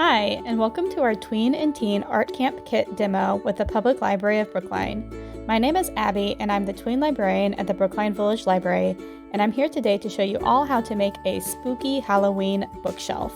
Hi, and welcome to our Tween and Teen Art Camp Kit demo with the Public Library of Brookline. My name is Abby, and I'm the Tween librarian at the Brookline Village Library, and I'm here today to show you all how to make a spooky Halloween bookshelf.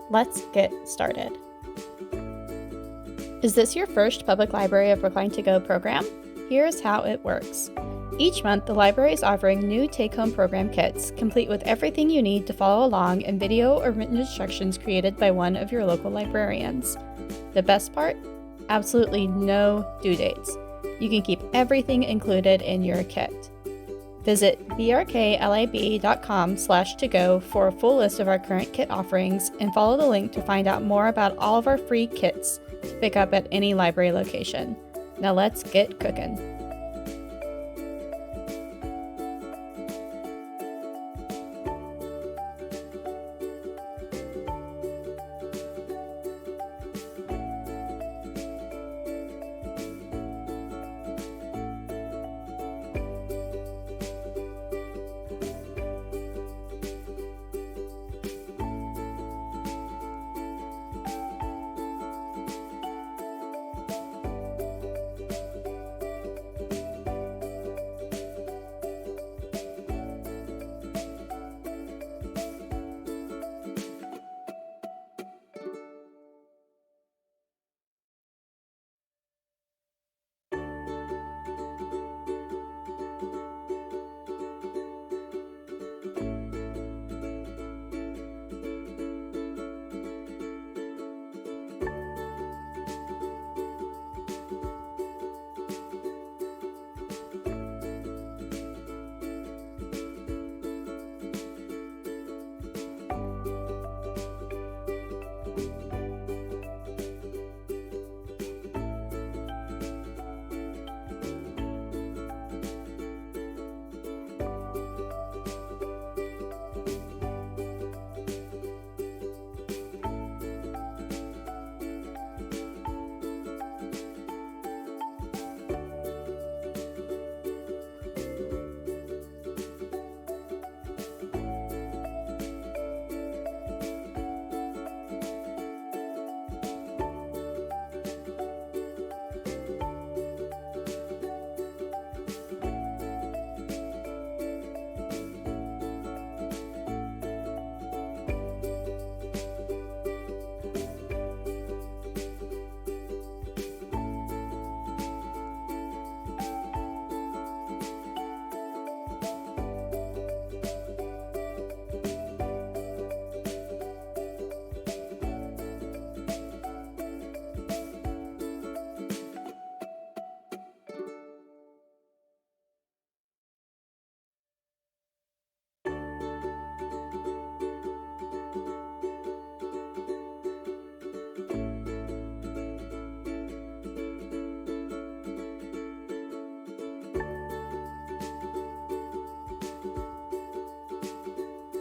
Let's get started. Is this your first Public Library of Brookline to Go program? Here's how it works. Each month, the library is offering new take-home program kits, complete with everything you need to follow along in video or written instructions created by one of your local librarians. The best part? Absolutely no due dates. You can keep everything included in your kit. Visit BRKLIBTOGO for a full list of our current kit offerings and follow the link to find out more about all of our free kits to pick up at any library location. Now let's get cooking.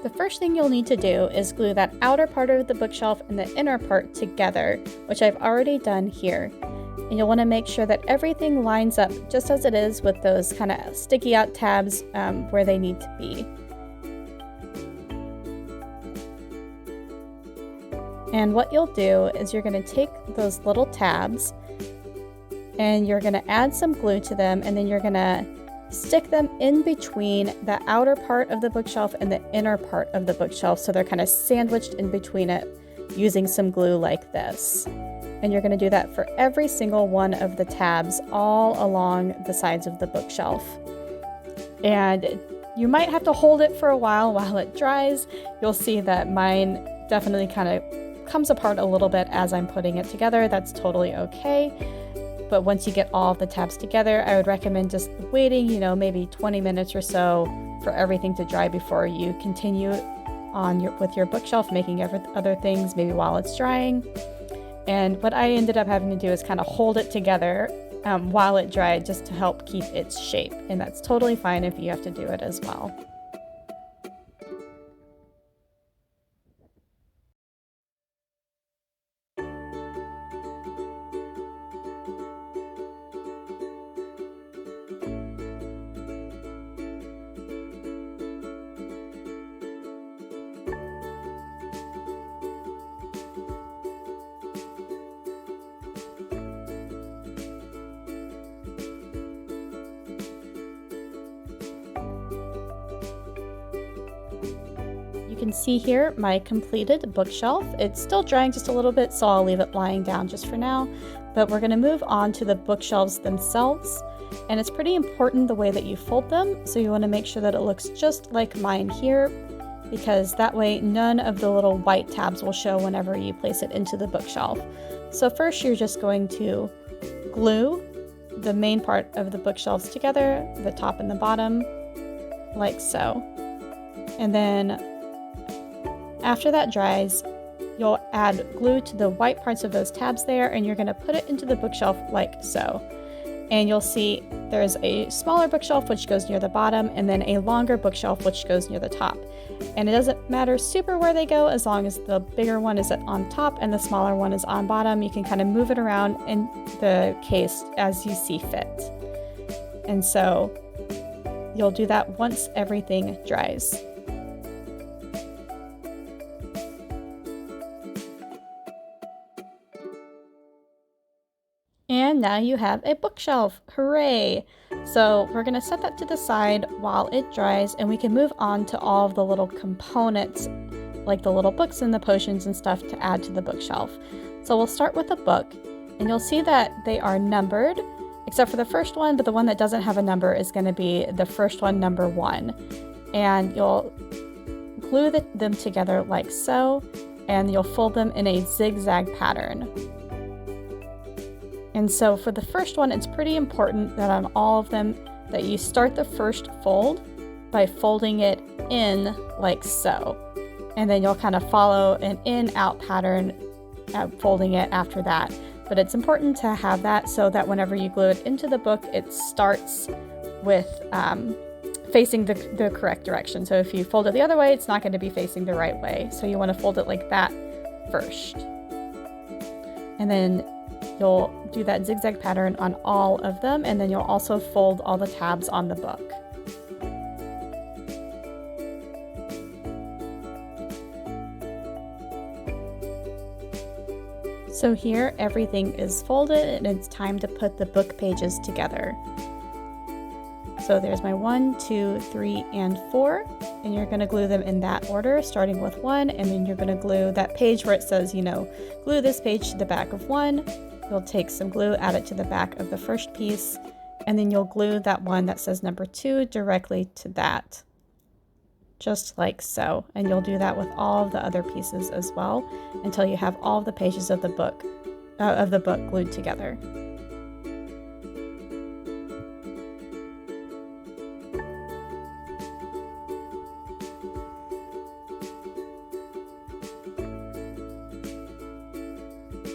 The first thing you'll need to do is glue that outer part of the bookshelf and the inner part together, which I've already done here. And you'll want to make sure that everything lines up just as it is with those kind of sticky out tabs where they need to be. And what you'll do is you're going to take those little tabs and you're going to add some glue to them, and then you're going to stick them in between the outer part of the bookshelf and the inner part of the bookshelf, so they're kind of sandwiched in between it using some glue like this. And you're going to do that for every single one of the tabs all along the sides of the bookshelf. And you might have to hold it for a while it dries. You'll see that mine definitely kind of comes apart a little bit as I'm putting it together. That's totally okay. But once you get all of the tabs together, I would recommend just waiting, maybe 20 minutes or so for everything to dry before you continue on with your bookshelf, making other things maybe while it's drying. And what I ended up having to do is kind of hold it together while it dried, just to help keep its shape. And that's totally fine if you have to do it as well. can see here my completed bookshelf. It's still drying just a little bit, so I'll leave it lying down just for now. But we're going to move on to the bookshelves themselves. And it's pretty important the way that you fold them, so you want to make sure that it looks just like mine here, because that way none of the little white tabs will show whenever you place it into the bookshelf. So first you're just going to glue the main part of the bookshelves together, the top and the bottom, like so. And then after that dries, you'll add glue to the white parts of those tabs there, and you're going to put it into the bookshelf like so. And you'll see there's a smaller bookshelf which goes near the bottom, and then a longer bookshelf which goes near the top. And it doesn't matter super where they go, as long as the bigger one is on top and the smaller one is on bottom. You can kind of move it around in the case as you see fit. And so you'll do that once everything dries. And now you have a bookshelf. Hooray! So we're going to set that to the side while it dries, and we can move on to all of the little components, like the little books and the potions and stuff to add to the bookshelf. So we'll start with a book, and you'll see that they are numbered, except for the first one, but the one that doesn't have a number is going to be the first one, number 1. And you'll glue them together like so, and you'll fold them in a zigzag pattern. And so for the first one, it's pretty important that on all of them that you start the first fold by folding it in like so. And then you'll kind of follow an in-out pattern folding it after that. But it's important to have that so that whenever you glue it into the book, it starts with facing the correct direction. So if you fold it the other way, it's not going to be facing the right way. So you want to fold it like that first. And then you'll do that zigzag pattern on all of them, and then you'll also fold all the tabs on the book. So here everything is folded, and it's time to put the book pages together. So there's my 1, 2, 3, and 4, and you're going to glue them in that order, starting with 1, and then you're going to glue that page where it says, glue this page to the back of 1. You'll take some glue, add it to the back of the first piece, and then you'll glue that one that says number 2 directly to that, just like so. And you'll do that with all of the other pieces as well until you have all of the pages of the book glued together.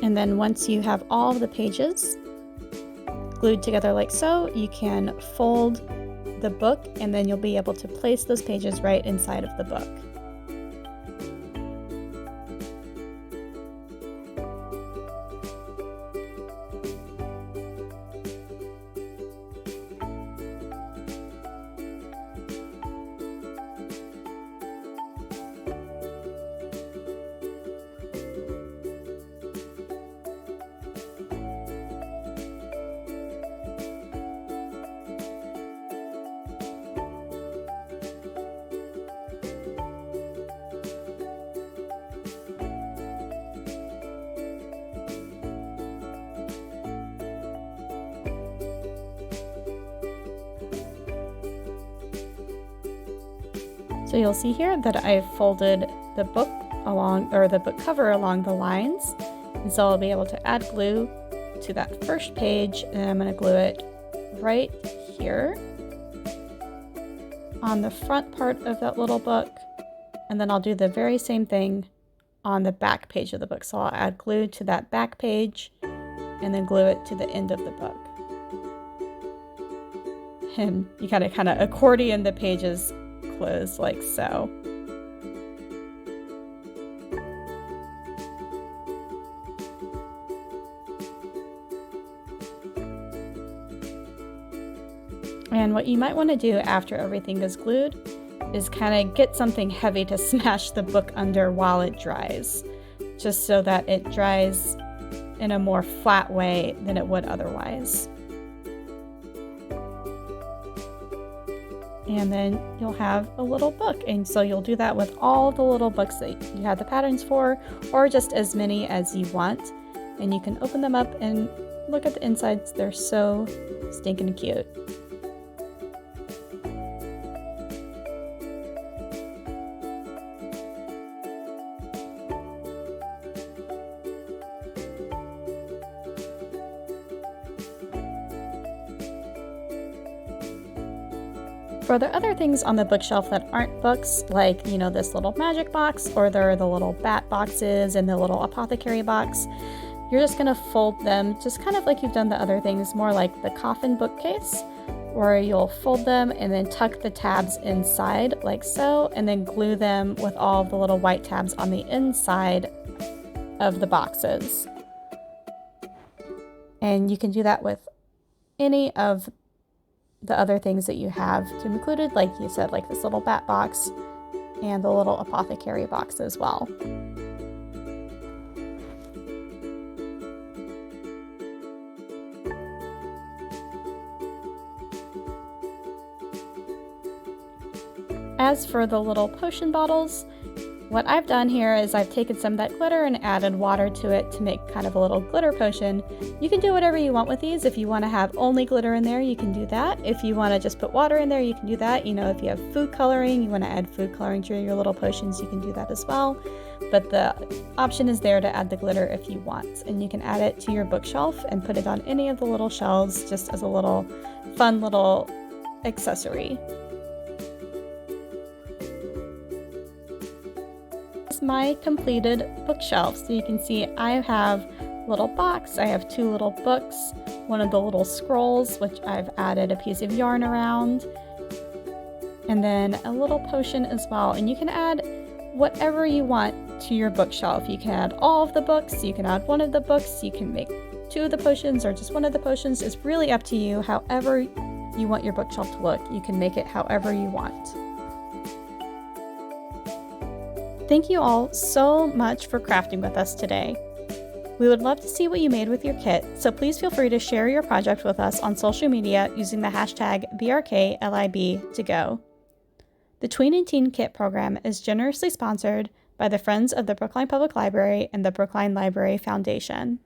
And then once you have all of the pages glued together like so, you can fold the book, and then you'll be able to place those pages right inside of the book. So you'll see here that I've folded the book the book cover along the lines, and so I'll be able to add glue to that first page, and I'm going to glue it right here on the front part of that little book, and then I'll do the very same thing on the back page of the book. So I'll add glue to that back page and then glue it to the end of the book. And you kind of accordion the pages close like so. And what you might want to do after everything is glued is kind of get something heavy to smash the book under while it dries, just so that it dries in a more flat way than it would otherwise. and then you'll have a little book. And so you'll do that with all the little books that you have the patterns for, or just as many as you want. And you can open them up and look at the insides. They're so stinking cute. For the other things on the bookshelf that aren't books, like, you know, this little magic box, or there are the little bat boxes and the little apothecary box, you're just going to fold them just kind of like you've done the other things, more like the coffin bookcase, where you'll fold them and then tuck the tabs inside like so, and then glue them with all of the little white tabs on the inside of the boxes. And you can do that with any of the other things that you have included, like you said, like this little bat box and the little apothecary box as well. As for the little potion bottles, what I've done here is I've taken some of that glitter and added water to it to make kind of a little glitter potion. You can do whatever you want with these. If you want to have only glitter in there, you can do that. If you want to just put water in there, you can do that. You know, if you have food coloring, you want to add food coloring to your little potions, you can do that as well. But the option is there to add the glitter if you want. And you can add it to your bookshelf and put it on any of the little shelves just as a little fun little accessory. My completed bookshelf. So you can see I have a little box, I have two little books, one of the little scrolls which I've added a piece of yarn around, and then a little potion as well. And you can add whatever you want to your bookshelf. You can add all of the books, you can add one of the books, you can make two of the potions or just one of the potions. It's really up to you. However you want your bookshelf to look, you can make it however you want. Thank you all so much for crafting with us today. We would love to see what you made with your kit, so please feel free to share your project with us on social media using the hashtag BRKLIBTOgo. The Tween and Teen Kit program is generously sponsored by the Friends of the Brookline Public Library and the Brookline Library Foundation.